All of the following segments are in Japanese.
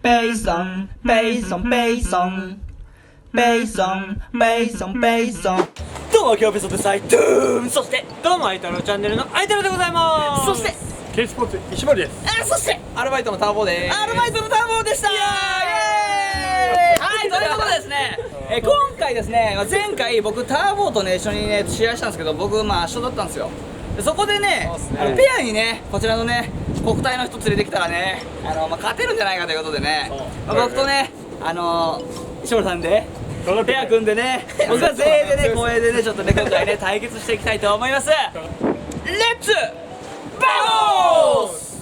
ペイソン、ペイソン、ペイソン、ペイソン、ペイソン、ペイソン。どうも、今日ペソでサイトゥーン。そしてどうも、あゆタロウチャンネルのあゆタロウでございます。そしてKEIスポーツ石森です。そしてアルバイトのターボーです。アルバイトのターボーでした。イエーイ。はい、ということでですね、今回ですね、前回僕ターボーとね一緒にね試合したんですけど、僕圧勝だったんですよ。でそこでね、ペアにねこちらのね国体の人連れてきたらね、勝てるんじゃないかということでね、僕とね石森さんでペア組んでね、僕は全員でね光栄でねちょっとね今回ね対決していきたいと思います。レッツバモス。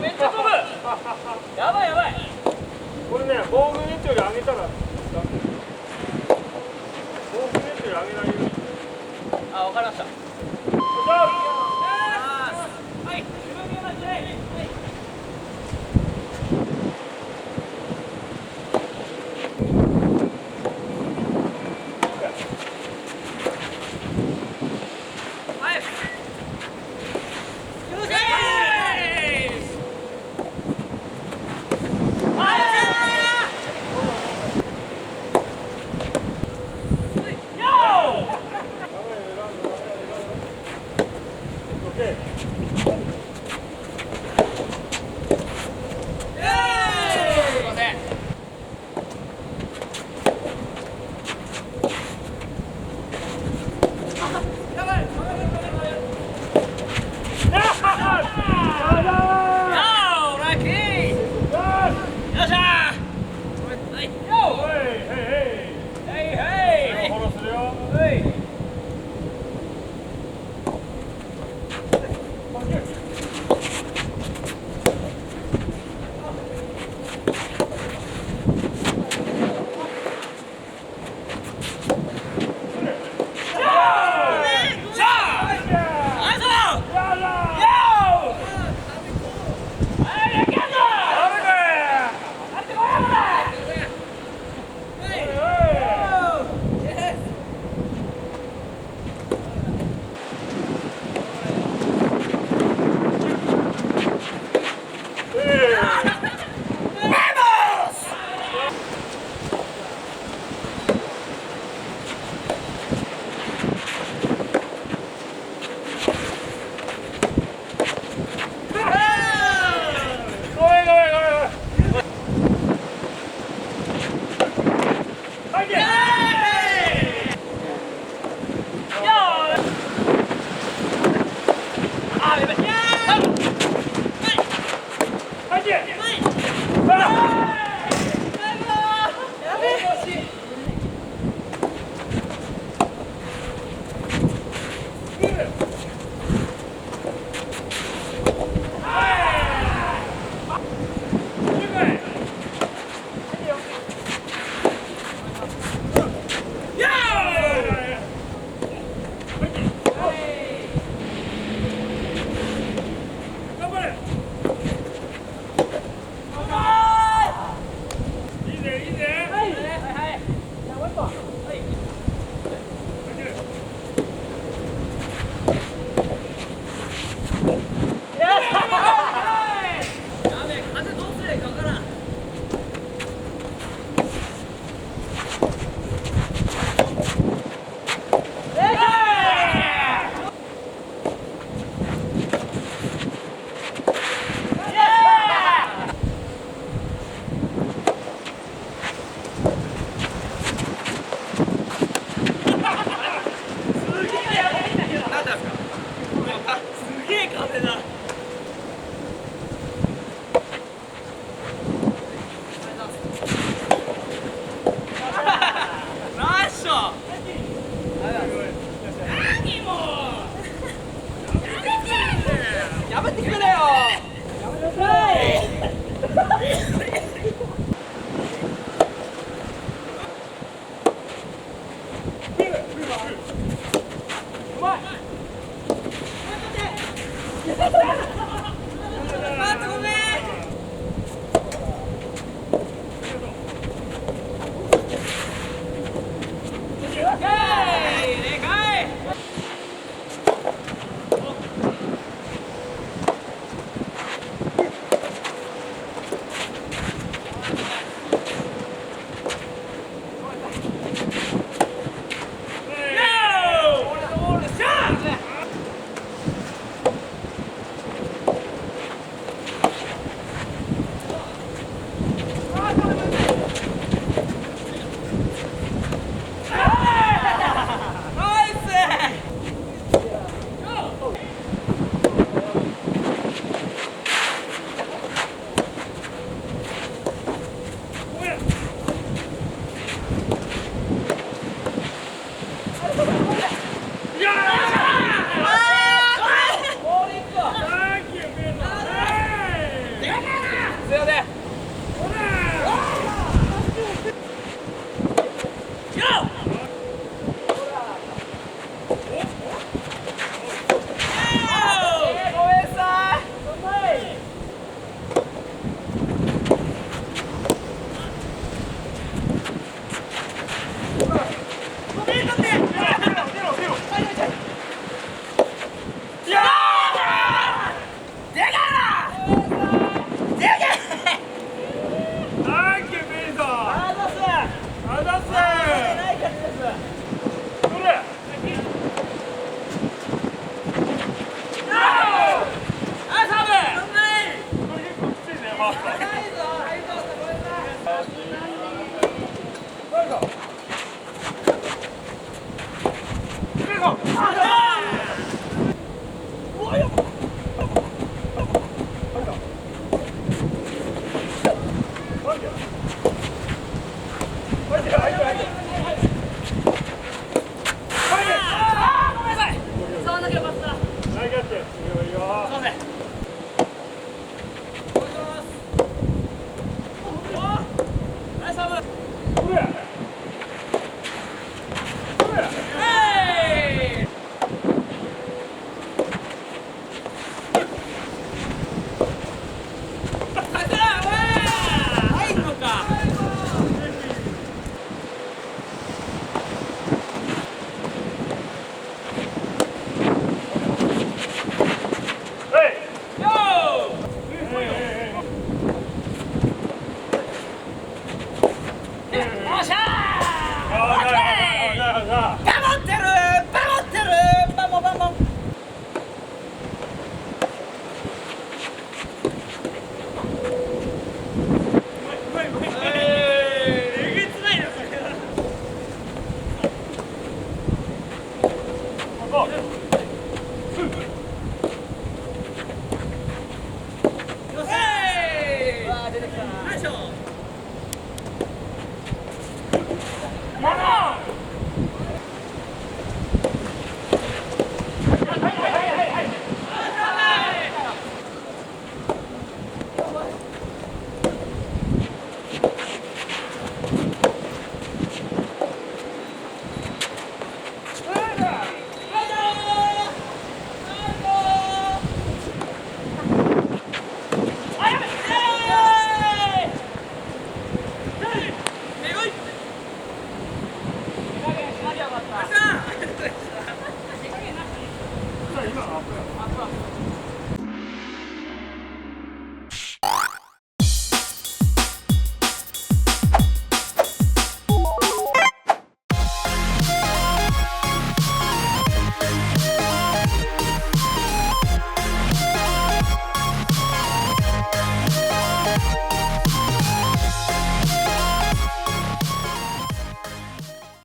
めっちゃ飛ぶ。やばいやばい。これね、防具ネットより上げたら防具ネットより上げないように。わかりました。はい、自分で待ち。